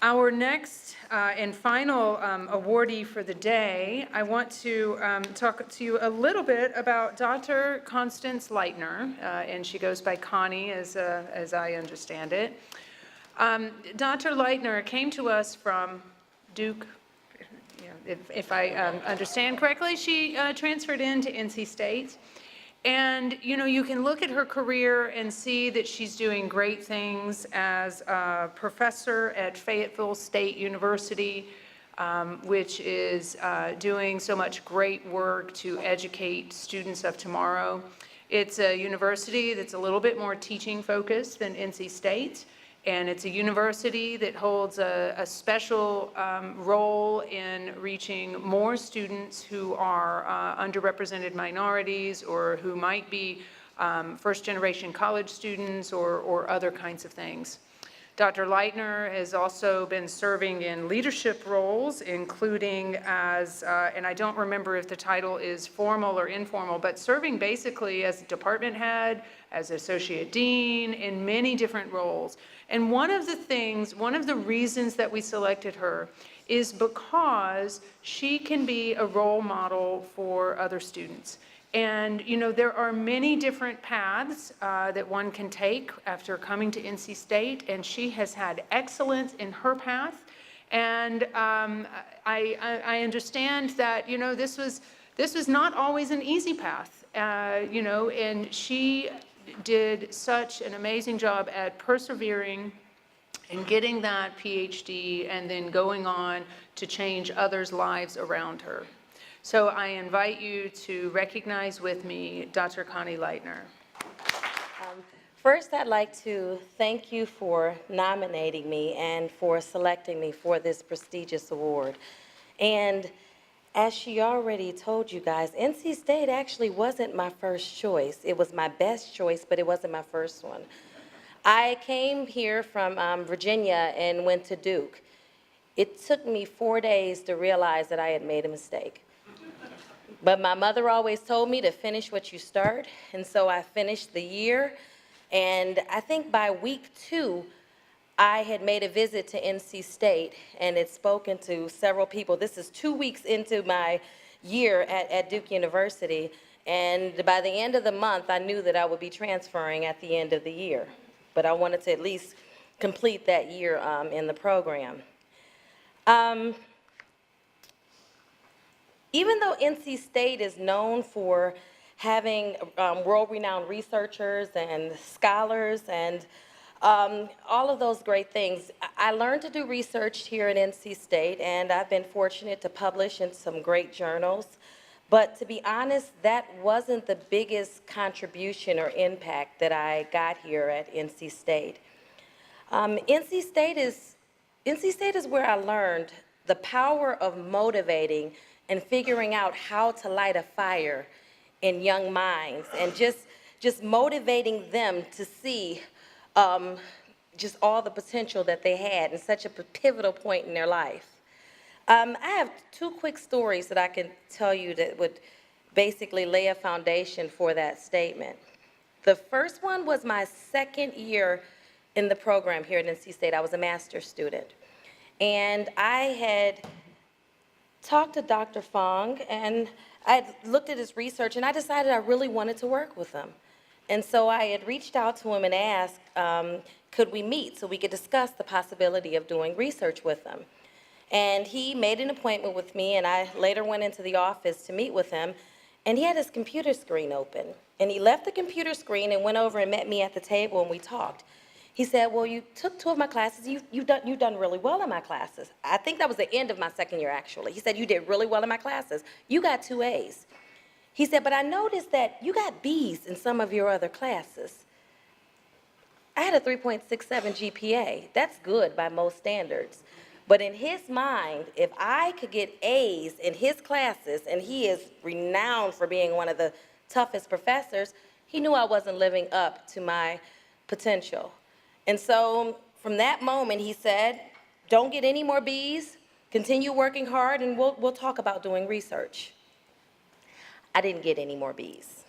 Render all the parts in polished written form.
Our next and final awardee for the day, I want to talk to you a little bit about Dr. Constance Lightner, and she goes by Connie as I understand it. Dr. Lightner came to us from Duke. If I understand correctly, she transferred into NC State. And, you know, you can look at her career and see that she's doing great things as a professor at Fayetteville State University, which is doing so much great work to educate students of tomorrow. It's a university that's a little bit more teaching focused than NC State. And it's a university that holds a special role in reaching more students who are underrepresented minorities or who might be first-generation college students or other kinds of things. Dr. Lightner has also been serving in leadership roles, including as, and I don't remember if the title is formal or informal, but serving basically as department head, as associate dean, in many different roles. And one of the reasons that we selected her is because she can be a role model for other students. And, you know, there are many different paths that one can take after coming to NC State, and she has had excellence in her path. And I understand that, you know, this was not always an easy path, you know, and she did such an amazing job at persevering and getting that Ph.D. and then going on to change others' lives around her. So I invite you to recognize with me Dr. Connie Lightner. First, I'd like to thank you for nominating me and for selecting me for this prestigious award. And as she already told you guys, NC State actually wasn't my first choice. It was my best choice, but it wasn't my first one. I came here from Virginia and went to Duke. It took me 4 days to realize that I had made a mistake. But my mother always told me to finish what you start, and so I finished the year. And I think by week 2, I had made a visit to NC State and had spoken to several people. This is 2 weeks into my year at Duke University, and by the end of the month, I knew that I would be transferring at the end of the year. But I wanted to at least complete that year in the program. Even though NC State is known for having world-renowned researchers and scholars and all of those great things, I learned to do research here at NC State, and I've been fortunate to publish in some great journals. But to be honest, that wasn't the biggest contribution or impact that I got here at NC State. NC State is where I learned the power of motivating and figuring out how to light a fire in young minds and just motivating them to see just all the potential that they had in such a pivotal point in their life. I have 2 quick stories that I can tell you that would basically lay a foundation for that statement. The first one was my second year in the program here at NC State. I was a master's student. And I had talked to Dr. Fong, and I had looked at his research, and I decided I really wanted to work with him. And so I had reached out to him and asked, could we meet so we could discuss the possibility of doing research with him. And he made an appointment with me, and I later went into the office to meet with him, and he had his computer screen open. And he left the computer screen and went over and met me at the table, and we talked. He said, well, you took 2 of my classes. You've done really well in my classes. I think that was the end of my second year, actually. He said, you did really well in my classes. You got 2 A's. He said, but I noticed that you got B's in some of your other classes. I had a 3.67 GPA. That's good by most standards. But in his mind, if I could get A's in his classes, and he is renowned for being one of the toughest professors, he knew I wasn't living up to my potential. And so from that moment, he said, don't get any more B's, continue working hard, and we'll talk about doing research. I didn't get any more B's.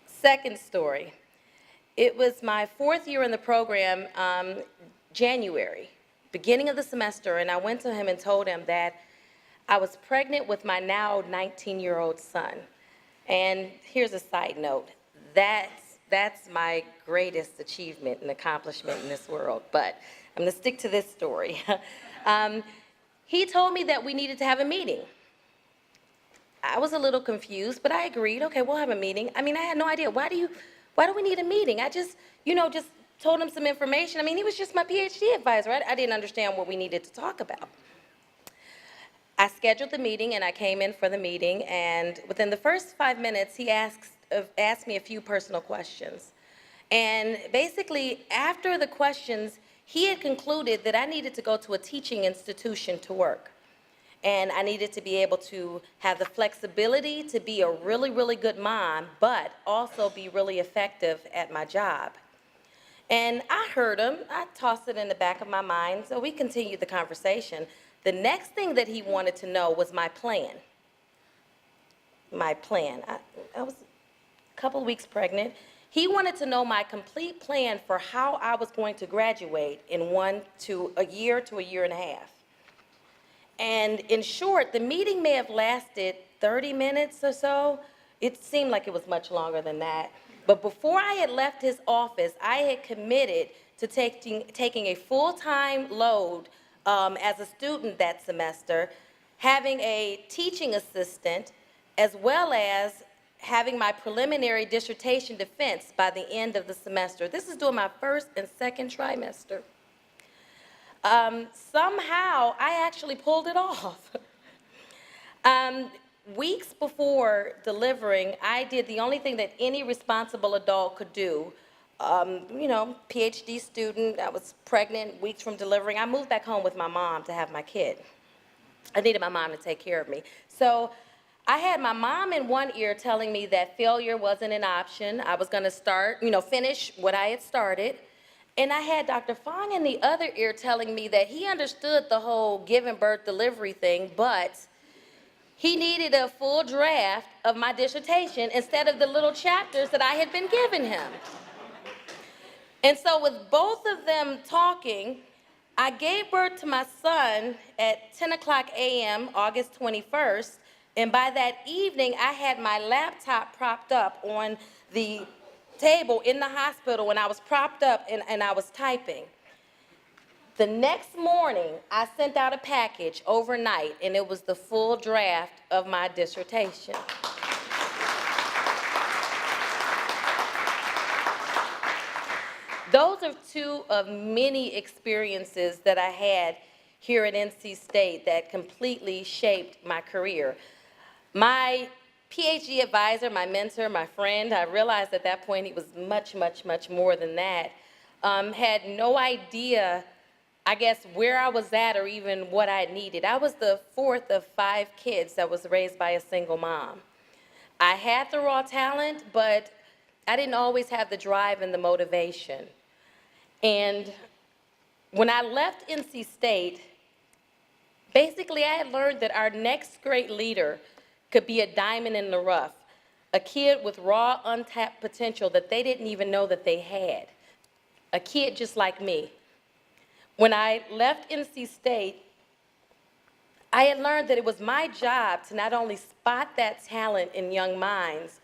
Second story. It was my 4th year in the program, January. beginning of the semester, and I went to him and told him that I was pregnant with my now 19-year-old son. And here's a side note. That's my greatest achievement and accomplishment in this world, but I'm gonna stick to this story. He told me that we needed to have a meeting. I was a little confused, but I agreed. Okay, we'll have a meeting. I mean, I had no idea. Why do we need a meeting? I just, just told him some information. I mean, he was just my PhD advisor. I didn't understand what we needed to talk about. I scheduled the meeting, and I came in for the meeting, and within the first 5 minutes, he asked me a few personal questions. And basically, after the questions, he had concluded that I needed to go to a teaching institution to work. And I needed to be able to have the flexibility to be a really, really good mom, but also be really effective at my job. And I heard him. I tossed it in the back of my mind, so we continued the conversation. The next thing that he wanted to know was my plan. My plan. I was a couple of weeks pregnant. He wanted to know my complete plan for how I was going to graduate in a year to a year and a half. And in short, the meeting may have lasted 30 minutes or so. It seemed like it was much longer than that. But before I had left his office, I had committed to taking a full-time load as a student that semester, having a teaching assistant, as well as having my preliminary dissertation defense by the end of the semester. This is during my first and second trimester. Somehow, I actually pulled it off. Weeks before delivering, I did the only thing that any responsible adult could do. PhD student, I was pregnant, weeks from delivering. I moved back home with my mom to have my kid. I needed my mom to take care of me. So I had my mom in one ear telling me that failure wasn't an option. I was gonna finish what I had started. And I had Dr. Fong in the other ear telling me that he understood the whole giving birth delivery thing, but he needed a full draft of my dissertation instead of the little chapters that I had been giving him. And so with both of them talking, I gave birth to my son at 10 o'clock a.m., August 21st, and by that evening, I had my laptop propped up on the table in the hospital, and I was propped up and I was typing. The next morning, I sent out a package overnight, and it was the full draft of my dissertation. Those are two of many experiences that I had here at NC State that completely shaped my career. My PhD advisor, my mentor, my friend, I realized at that point he was much, much, much more than that, had no idea, I guess, where I was at or even what I needed. I was the fourth of 5 kids that was raised by a single mom. I had the raw talent, but I didn't always have the drive and the motivation. And when I left NC State, basically I had learned that our next great leader could be a diamond in the rough, a kid with raw, untapped potential that they didn't even know that they had, a kid just like me. When I left NC State, I had learned that it was my job to not only spot that talent in young minds,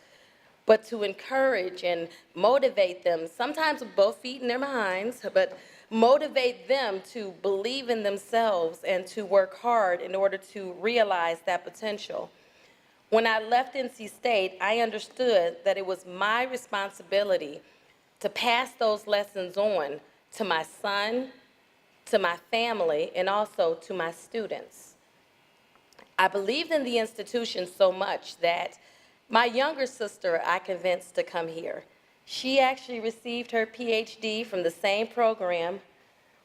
but to encourage and motivate them, sometimes with both feet in their behinds, but motivate them to believe in themselves and to work hard in order to realize that potential. When I left NC State, I understood that it was my responsibility to pass those lessons on to my son, to my family, and also to my students. I believed in the institution so much that my younger sister I convinced to come here. She actually received her PhD from the same program,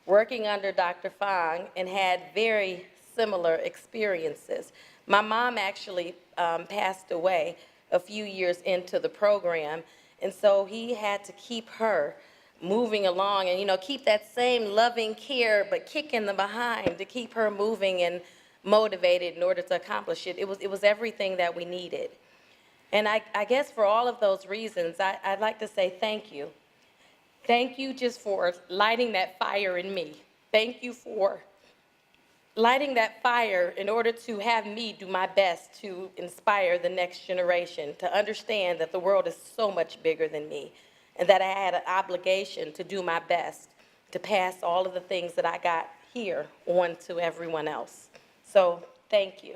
working under Dr. Fong, and had very similar experiences. My mom actually passed away a few years into the program, and so he had to keep her moving along and, keep that same loving care, but kick in the behind to keep her moving and motivated in order to accomplish it. It was everything that we needed. And I guess for all of those reasons, I'd like to say thank you. Thank you just for lighting that fire in me. Thank you for lighting that fire in order to have me do my best to inspire the next generation to understand that the world is so much bigger than me and that I had an obligation to do my best to pass all of the things that I got here on to everyone else. So thank you.